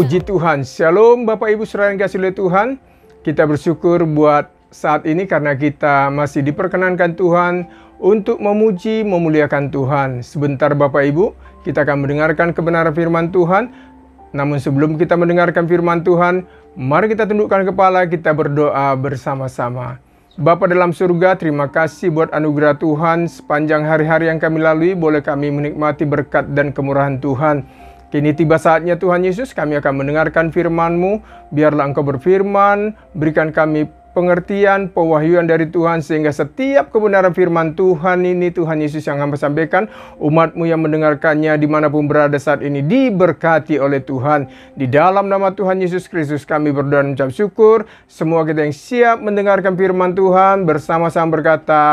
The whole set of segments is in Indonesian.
Puji Tuhan, Shalom Bapak Ibu saudara yang kasih oleh Tuhan. Kita bersyukur buat saat ini karena kita masih diperkenankan Tuhan untuk memuji, memuliakan Tuhan. Sebentar Bapak Ibu, kita akan mendengarkan kebenaran firman Tuhan. Namun sebelum kita mendengarkan firman Tuhan, mari kita tundukkan kepala, kita berdoa bersama-sama. Bapa dalam surga, terima kasih buat anugerah Tuhan. Sepanjang hari-hari yang kami lalui, boleh kami menikmati berkat dan kemurahan Tuhan. Kini tiba saatnya Tuhan Yesus, kami akan mendengarkan firman-Mu. Biarlah Engkau berfirman, berikan kami pengertian, pewahyuan dari Tuhan, sehingga setiap kebenaran firman Tuhan ini, Tuhan Yesus yang hamba sampaikan, umat-Mu yang mendengarkannya dimanapun berada saat ini, diberkati oleh Tuhan. Di dalam nama Tuhan Yesus Kristus kami berdoa dan mengucap syukur. Semua kita yang siap mendengarkan firman Tuhan, bersama-sama berkata,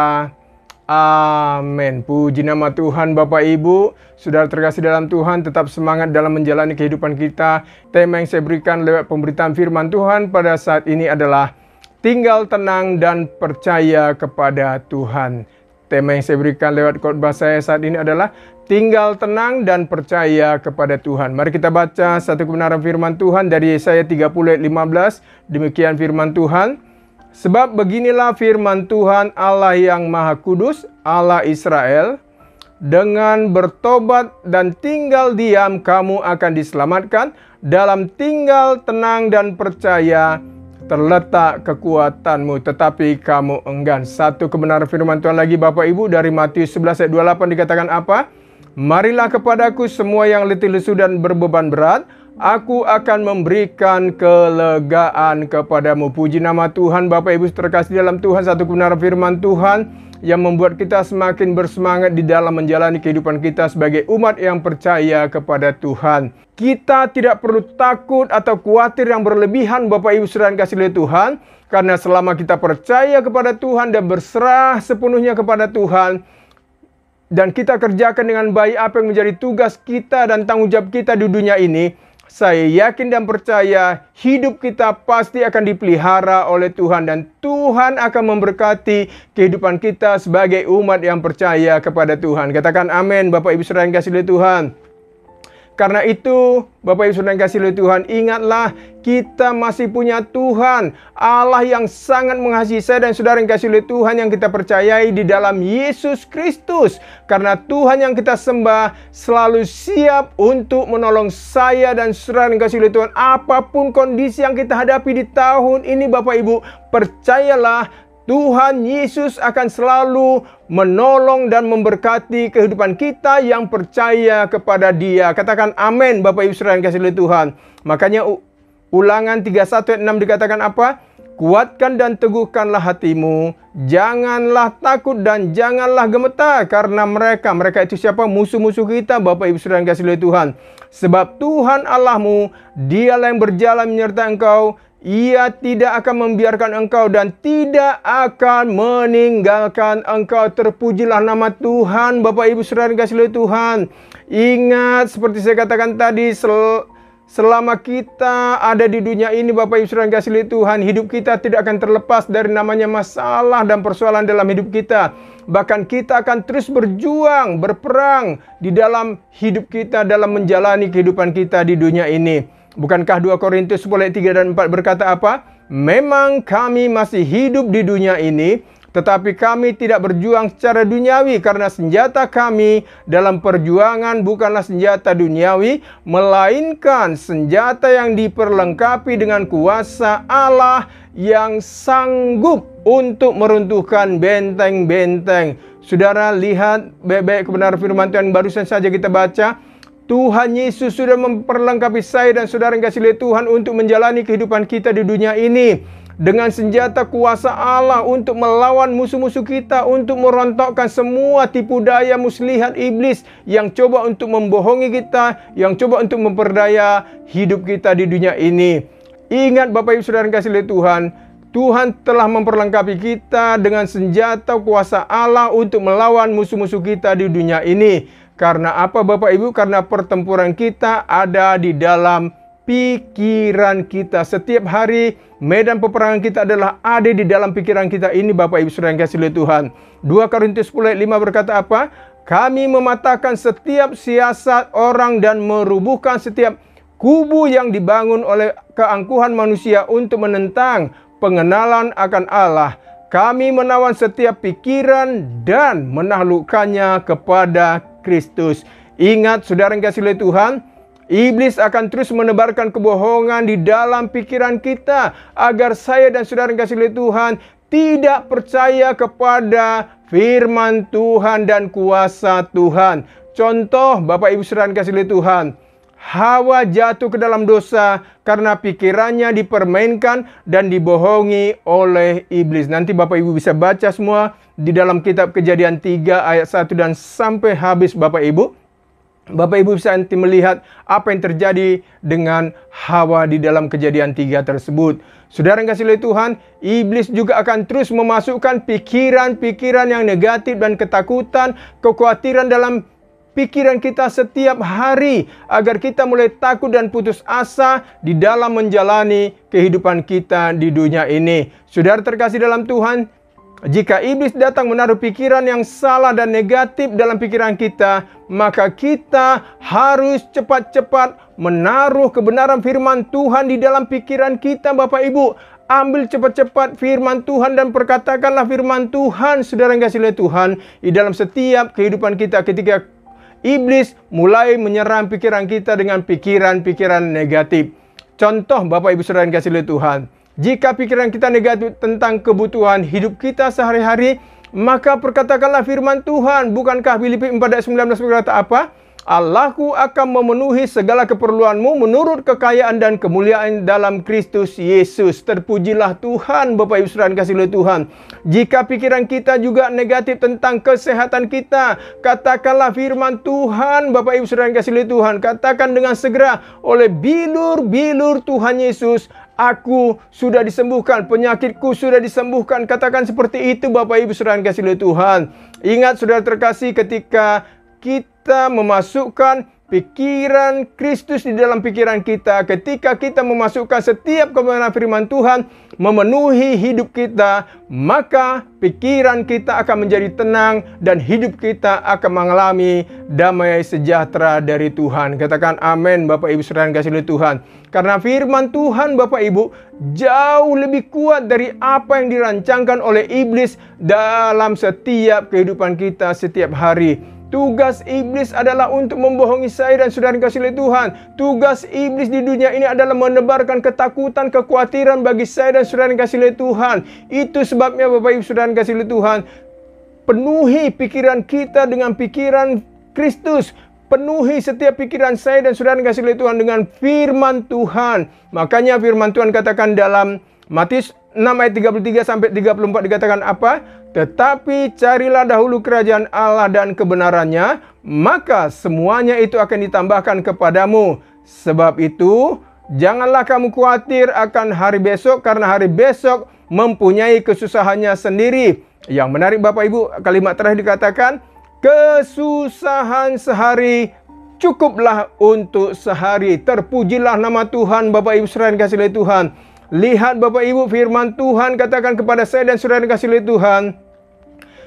amin. Puji nama Tuhan. Bapak Ibu, saudara terkasih dalam Tuhan, tetap semangat dalam menjalani kehidupan kita. Tema yang saya berikan lewat pemberitaan firman Tuhan pada saat ini adalah tinggal tenang dan percaya kepada Tuhan. Tema yang saya berikan lewat khotbah saya saat ini adalah tinggal tenang dan percaya kepada Tuhan. Mari kita baca satu kebenaran firman Tuhan dari Yesaya 30 ayat 15. Demikian firman Tuhan. Sebab beginilah firman Tuhan Allah yang Maha Kudus, Allah Israel, dengan bertobat dan tinggal diam kamu akan diselamatkan, dalam tinggal tenang dan percaya terletak kekuatanmu, tetapi kamu enggan. Satu kebenaran firman Tuhan lagi Bapak Ibu dari Matius 11 ayat 28 dikatakan apa? Marilah kepadaku semua yang letih lesu dan berbeban berat, aku akan memberikan kelegaan kepadamu. Puji nama Tuhan. Bapak Ibu terkasih dalam Tuhan, satu kebenaran firman Tuhan yang membuat kita semakin bersemangat di dalam menjalani kehidupan kita sebagai umat yang percaya kepada Tuhan. Kita tidak perlu takut atau khawatir yang berlebihan Bapak Ibu saudara yang kasih oleh Tuhan. Karena selama kita percaya kepada Tuhan dan berserah sepenuhnya kepada Tuhan, dan kita kerjakan dengan baik apa yang menjadi tugas kita dan tanggung jawab kita di dunia ini, saya yakin dan percaya hidup kita pasti akan dipelihara oleh Tuhan, dan Tuhan akan memberkati kehidupan kita sebagai umat yang percaya kepada Tuhan. Katakan amin Bapak Ibu saudara yang kasih oleh Tuhan. Karena itu Bapak Ibu saudara yang kasih oleh Tuhan, ingatlah kita masih punya Tuhan Allah yang sangat mengasihi saya dan saudara yang kasih oleh Tuhan, yang kita percayai di dalam Yesus Kristus. Karena Tuhan yang kita sembah selalu siap untuk menolong saya dan saudara yang kasih oleh Tuhan. Apapun kondisi yang kita hadapi di tahun ini Bapak Ibu, percayalah Tuhan Yesus akan selalu menolong dan memberkati kehidupan kita yang percaya kepada Dia. Katakan amin Bapak Ibu saudara yang kasih oleh Tuhan. Makanya Ulangan 31 ayat 6 dikatakan apa? Kuatkan dan teguhkanlah hatimu, janganlah takut dan janganlah gemetar, karena mereka itu siapa? Musuh-musuh kita Bapak Ibu saudara yang kasih oleh Tuhan. Sebab Tuhan Allahmu, Dialah yang berjalan menyertai engkau. Ia tidak akan membiarkan engkau dan tidak akan meninggalkan engkau. Terpujilah nama Tuhan Bapak Ibu saudara yang kasih oleh Tuhan. Ingat seperti saya katakan tadi, selama kita ada di dunia ini Bapak Ibu saudara yang kasih oleh Tuhan, hidup kita tidak akan terlepas dari namanya masalah dan persoalan dalam hidup kita. Bahkan kita akan terus berjuang, berperang di dalam hidup kita, dalam menjalani kehidupan kita di dunia ini. Bukankah 2 Korintus 10 ayat 3 dan 4 berkata apa? Memang kami masih hidup di dunia ini, tetapi kami tidak berjuang secara duniawi, karena senjata kami dalam perjuangan bukanlah senjata duniawi, melainkan senjata yang diperlengkapi dengan kuasa Allah yang sanggup untuk meruntuhkan benteng-benteng. Saudara lihat baik-baik kebenaran firman Tuhan barusan saja kita baca. Tuhan Yesus sudah memperlengkapi saya dan saudara yang kasih oleh Tuhan untuk menjalani kehidupan kita di dunia ini dengan senjata kuasa Allah untuk melawan musuh-musuh kita, untuk merontokkan semua tipu daya muslihat iblis yang coba untuk membohongi kita, yang coba untuk memperdaya hidup kita di dunia ini. Ingat Bapak Ibu saudara yang kasih oleh Tuhan, Tuhan telah memperlengkapi kita dengan senjata kuasa Allah untuk melawan musuh-musuh kita di dunia ini. Karena apa Bapak Ibu? Karena pertempuran kita ada di dalam pikiran kita. Setiap hari medan peperangan kita adalah ada di dalam pikiran kita ini Bapak Ibu saudara yang kasih oleh Tuhan. 2 Korintus 10 ayat 5 berkata apa? Kami mematahkan setiap siasat orang dan merubuhkan setiap kubu yang dibangun oleh keangkuhan manusia untuk menentang pengenalan akan Allah. Kami menawan setiap pikiran dan menaklukkannya kepada Kristus. Ingat saudara yang kasih oleh Tuhan, iblis akan terus menebarkan kebohongan di dalam pikiran kita agar saya dan saudara yang kasih oleh Tuhan tidak percaya kepada firman Tuhan dan kuasa Tuhan. Contoh, Bapak Ibu saudara yang kasih oleh Tuhan, Hawa jatuh ke dalam dosa karena pikirannya dipermainkan dan dibohongi oleh iblis. Nanti Bapak Ibu bisa baca semua di dalam kitab Kejadian 3 ayat 1 dan sampai habis Bapak Ibu. Bapak Ibu bisa nanti melihat apa yang terjadi dengan Hawa di dalam Kejadian 3 tersebut. Saudara yang kasih oleh Tuhan, iblis juga akan terus memasukkan pikiran-pikiran yang negatif dan ketakutan, kekhawatiran dalam pikiran kita setiap hari agar kita mulai takut dan putus asa di dalam menjalani kehidupan kita di dunia ini. Saudara terkasih dalam Tuhan, jika iblis datang menaruh pikiran yang salah dan negatif dalam pikiran kita, maka kita harus cepat-cepat menaruh kebenaran firman Tuhan di dalam pikiran kita, Bapak Ibu. Ambil cepat-cepat firman Tuhan dan perkatakanlah firman Tuhan, saudara yang kasih oleh Tuhan, di dalam setiap kehidupan kita ketika iblis mulai menyerang pikiran kita dengan pikiran-pikiran negatif. Contoh Bapak Ibu saudara yang kasih oleh Tuhan, jika pikiran kita negatif tentang kebutuhan hidup kita sehari-hari, maka perkatakanlah firman Tuhan. Bukankah Filipi 4 ayat 19 berkata apa? Allahku akan memenuhi segala keperluanmu menurut kekayaan dan kemuliaan dalam Kristus Yesus. Terpujilah Tuhan, Bapak Ibu saudara yang kasih oleh Tuhan. Jika pikiran kita juga negatif tentang kesehatan kita, katakanlah firman Tuhan, Bapak Ibu saudara yang kasih oleh Tuhan. Katakan dengan segera, oleh bilur-bilur Tuhan Yesus, aku sudah disembuhkan, penyakitku sudah disembuhkan. Katakan seperti itu Bapak Ibu saudara yang kasih oleh Tuhan. Ingat saudara terkasih, ketika kita memasukkan pikiran Kristus di dalam pikiran kita, ketika kita memasukkan setiap kebenaran firman Tuhan memenuhi hidup kita, maka pikiran kita akan menjadi tenang dan hidup kita akan mengalami damai sejahtera dari Tuhan. Katakan amin Bapak Ibu saudara yang kasih oleh Tuhan. Karena firman Tuhan Bapak Ibu jauh lebih kuat dari apa yang dirancangkan oleh iblis dalam setiap kehidupan kita setiap hari. Tugas iblis adalah untuk membohongi saya dan saudara yang kasih oleh Tuhan. Tugas iblis di dunia ini adalah menebarkan ketakutan, kekhawatiran bagi saya dan saudara yang kasih oleh Tuhan. Itu sebabnya Bapak Ibu saudara yang kasih oleh Tuhan, penuhi pikiran kita dengan pikiran Kristus. Penuhi setiap pikiran saya dan saudara yang kasih oleh Tuhan dengan firman Tuhan. Makanya firman Tuhan katakan dalam Matius 6 ayat 33 sampai 34 dikatakan apa? Tetapi carilah dahulu kerajaan Allah dan kebenarannya, maka semuanya itu akan ditambahkan kepadamu. Sebab itu, janganlah kamu khawatir akan hari besok, karena hari besok mempunyai kesusahannya sendiri. Yang menarik Bapak Ibu, kalimat terakhir dikatakan, kesusahan sehari cukuplah untuk sehari. Terpujilah nama Tuhan Bapak Ibu saudara yang kasih oleh Tuhan. Lihat Bapak Ibu, firman Tuhan katakan kepada saya dan saudara yang kasih oleh Tuhan,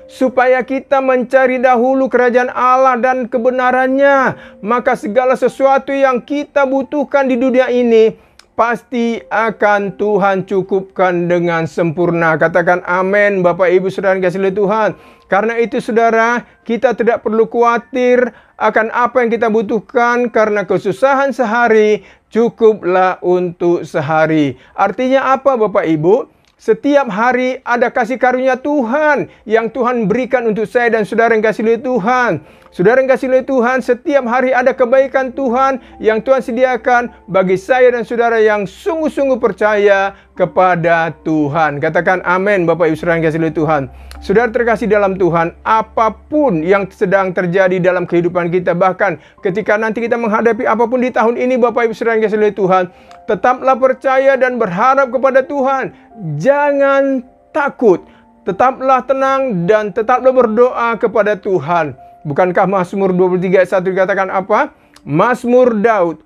supaya kita mencari dahulu kerajaan Allah dan kebenarannya, maka segala sesuatu yang kita butuhkan di dunia ini pasti akan Tuhan cukupkan dengan sempurna. Katakan amin Bapak Ibu saudara yang kasih oleh Tuhan. Karena itu saudara, kita tidak perlu khawatir akan apa yang kita butuhkan, karena kesusahan sehari cukuplah untuk sehari. Artinya apa Bapak Ibu? Setiap hari ada kasih karunia Tuhan yang Tuhan berikan untuk saya dan saudara yang kasih oleh Tuhan. Saudara yang kasih oleh Tuhan, setiap hari ada kebaikan Tuhan yang Tuhan sediakan bagi saya dan saudara yang sungguh-sungguh percaya kepada Tuhan. Katakan amin Bapak Ibu saudara yang kasih oleh Tuhan. Saudara terkasih dalam Tuhan, apapun yang sedang terjadi dalam kehidupan kita, bahkan ketika nanti kita menghadapi apapun di tahun ini Bapak Ibu saudara yang kasih oleh Tuhan, tetaplah percaya dan berharap kepada Tuhan. Jangan takut, tetaplah tenang dan tetaplah berdoa kepada Tuhan. Bukankah Mazmur 23 ayat 1 dikatakan apa? Mazmur Daud,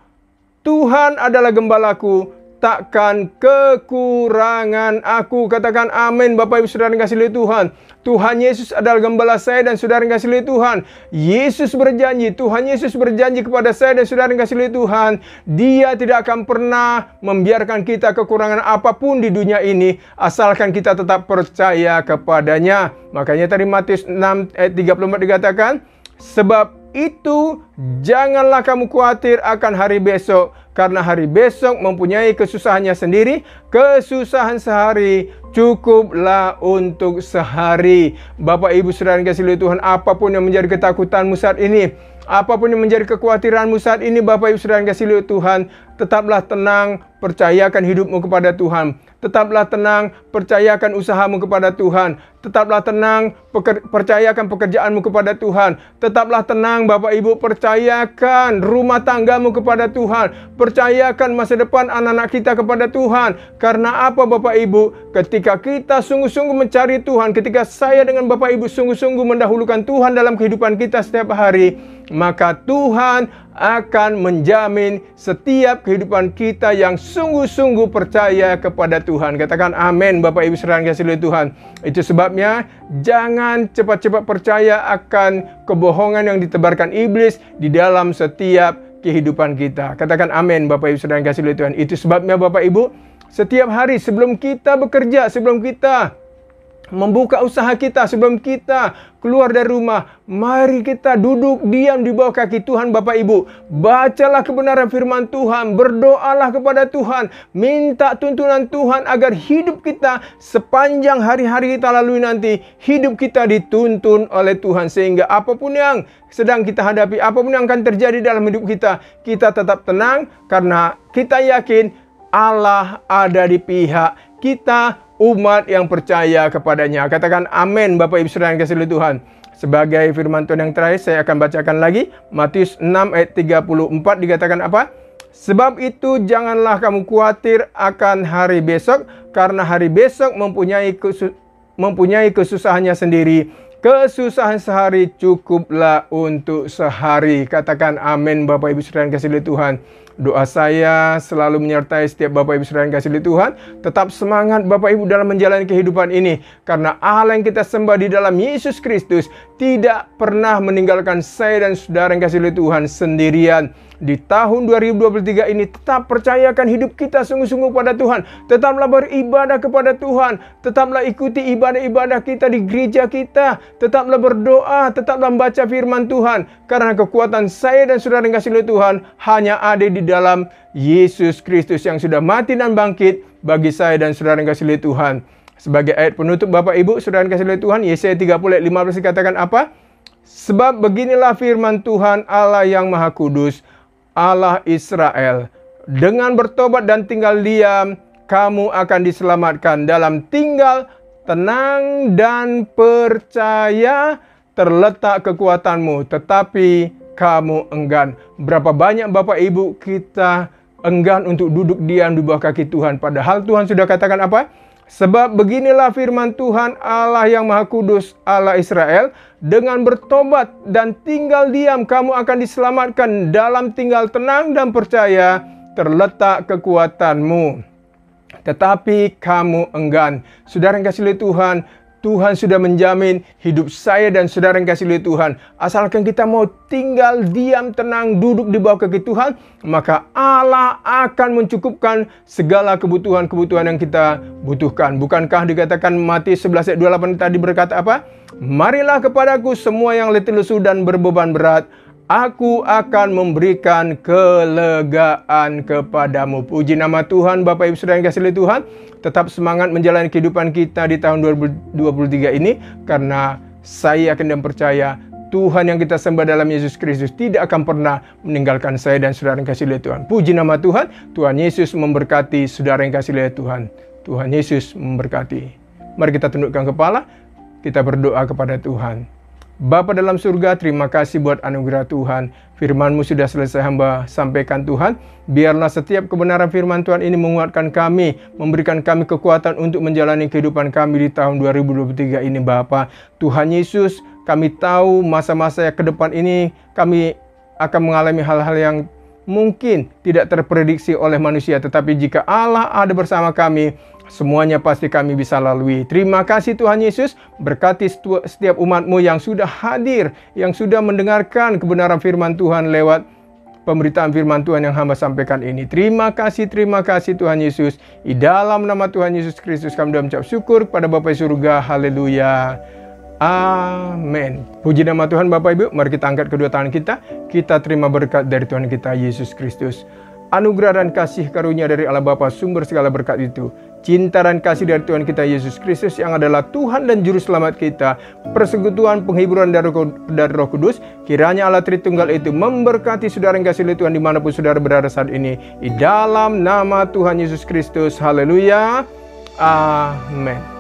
Tuhan adalah gembalaku, takkan kekurangan aku. Katakan amin Bapak Ibu Saudara yang kasih oleh Tuhan. Tuhan Yesus adalah gembala saya dan saudara yang kasih oleh Tuhan. Yesus berjanji, Tuhan Yesus berjanji kepada saya dan saudara yang kasih oleh Tuhan, Dia tidak akan pernah membiarkan kita kekurangan apapun di dunia ini, asalkan kita tetap percaya kepadanya. Makanya tadi Matius 6 ayat 34 dikatakan, sebab itu janganlah kamu khawatir akan hari besok, karena hari besok mempunyai kesusahannya sendiri. Kesusahan sehari cukuplah untuk sehari. Bapak Ibu Saudara yang kasih oleh Tuhan, apapun yang menjadi ketakutanmu saat ini, apapun yang menjadi kekhawatiranmu saat ini, Bapak Ibu Saudara yang kasih oleh Tuhan, tetaplah tenang, percayakan hidupmu kepada Tuhan. Tetaplah tenang, percayakan usahamu kepada Tuhan. Tetaplah tenang, percayakan pekerjaanmu kepada Tuhan. Tetaplah tenang Bapak Ibu, percayakan rumah tanggamu kepada Tuhan. Percayakan masa depan anak-anak kita kepada Tuhan. Karena apa Bapak Ibu? Ketika kita sungguh-sungguh mencari Tuhan, ketika saya dengan Bapak Ibu sungguh-sungguh mendahulukan Tuhan dalam kehidupan kita setiap hari, maka Tuhan akan menjamin setiap kehidupan kita yang sungguh-sungguh percaya kepada Tuhan. Katakan amin Bapak Ibu Saudara yang kasih oleh Tuhan. Itu sebabnya jangan cepat-cepat percaya akan kebohongan yang ditebarkan iblis di dalam setiap kehidupan kita. Katakan amin Bapak Ibu Saudara yang kasih oleh Tuhan. Itu sebabnya Bapak Ibu, setiap hari sebelum kita bekerja, sebelum kita membuka usaha kita, sebelum kita keluar dari rumah, mari kita duduk diam di bawah kaki Tuhan Bapak Ibu. Bacalah kebenaran firman Tuhan, berdoalah kepada Tuhan, minta tuntunan Tuhan agar hidup kita sepanjang hari-hari kita lalui nanti, hidup kita dituntun oleh Tuhan, sehingga apapun yang sedang kita hadapi, apapun yang akan terjadi dalam hidup kita, kita tetap tenang karena kita yakin Allah ada di pihak kita, umat yang percaya kepadanya. Katakan amin Bapak Ibu Saudara yang kasih oleh Tuhan. Sebagai firman Tuhan yang terakhir, saya akan bacakan lagi Matius 6 ayat 34 dikatakan apa? Sebab itu janganlah kamu khawatir akan hari besok, karena hari besok mempunyai kesusahannya sendiri. Kesusahan sehari cukuplah untuk sehari. Katakan amin Bapak Ibu Saudara yang kasih oleh Tuhan. Doa saya selalu menyertai setiap Bapak Ibu Saudara yang kasih oleh Tuhan. Tetap semangat Bapak Ibu dalam menjalani kehidupan ini. Karena Allah yang kita sembah di dalam Yesus Kristus tidak pernah meninggalkan saya dan saudara yang kasih oleh Tuhan sendirian. Di tahun 2023 ini tetap percayakan hidup kita sungguh-sungguh pada Tuhan. Tetaplah beribadah kepada Tuhan. Tetaplah ikuti ibadah-ibadah kita di gereja kita. Tetaplah berdoa, tetaplah membaca firman Tuhan. Karena kekuatan saya dan saudara yang kasih oleh Tuhan hanya ada di dalam Yesus Kristus yang sudah mati dan bangkit bagi saya dan saudara yang kasih oleh Tuhan. Sebagai ayat penutup Bapak Ibu saudara yang kasih oleh Tuhan, Yesaya 30 ayat 15 dikatakan apa? Sebab beginilah firman Tuhan Allah yang Maha Kudus, Allah Israel, dengan bertobat dan tinggal diam, kamu akan diselamatkan. Dalam tinggal, tenang dan percaya terletak kekuatanmu, tetapi kamu enggan. Berapa banyak Bapak Ibu kita enggan untuk duduk diam di bawah kaki Tuhan, padahal Tuhan sudah katakan apa? Sebab beginilah firman Tuhan Allah yang Maha Kudus, Allah Israel, dengan bertobat dan tinggal diam kamu akan diselamatkan. Dalam tinggal tenang dan percaya terletak kekuatanmu, tetapi kamu enggan. Saudara yang kasih oleh Tuhan, Tuhan sudah menjamin hidup saya dan saudara yang kasih oleh Tuhan. Asalkan kita mau tinggal diam, tenang, duduk di bawah kaki Tuhan, maka Allah akan mencukupkan segala kebutuhan-kebutuhan yang kita butuhkan. Bukankah dikatakan Matius 11 ayat 28 tadi berkata apa? Marilah kepadaku semua yang letih lesu dan berbeban berat, aku akan memberikan kelegaan kepadamu. Puji nama Tuhan Bapak Ibu Saudara yang kasih oleh Tuhan. Tetap semangat menjalani kehidupan kita di tahun 2023 ini. Karena saya yakin dan percaya Tuhan yang kita sembah dalam Yesus Kristus tidak akan pernah meninggalkan saya dan saudara yang kasih oleh Tuhan. Puji nama Tuhan. Tuhan Yesus memberkati saudara yang kasih oleh Tuhan. Tuhan Yesus memberkati. Mari kita tundukkan kepala. Kita berdoa kepada Tuhan. Bapa dalam surga, terima kasih buat anugerah Tuhan. Firman-Mu sudah selesai hamba sampaikan Tuhan. Biarlah setiap kebenaran firman Tuhan ini menguatkan kami, memberikan kami kekuatan untuk menjalani kehidupan kami di tahun 2023 ini Bapa. Tuhan Yesus, kami tahu masa-masa yang ke depan ini kami akan mengalami hal-hal yang mungkin tidak terprediksi oleh manusia, tetapi jika Allah ada bersama kami, semuanya pasti kami bisa lalui. Terima kasih Tuhan Yesus, berkati setiap umat-Mu yang sudah hadir, yang sudah mendengarkan kebenaran firman Tuhan lewat pemberitaan firman Tuhan yang hamba sampaikan ini. Terima kasih Tuhan Yesus. Di dalam nama Tuhan Yesus Kristus kami mengucap syukur kepada Bapa di surga. Haleluya. Amin. Puji nama Tuhan Bapak Ibu. Mari kita angkat kedua tangan kita. Kita terima berkat dari Tuhan kita Yesus Kristus. Anugerah dan kasih karunia dari Allah Bapa sumber segala berkat itu, cinta dan kasih dari Tuhan kita Yesus Kristus yang adalah Tuhan dan Juru Selamat kita, persekutuan penghiburan dari Roh Kudus, kiranya Allah Tritunggal itu memberkati saudara yang kasih oleh Tuhan dimanapun saudara berada saat ini. Di dalam nama Tuhan Yesus Kristus. Haleluya. Amin.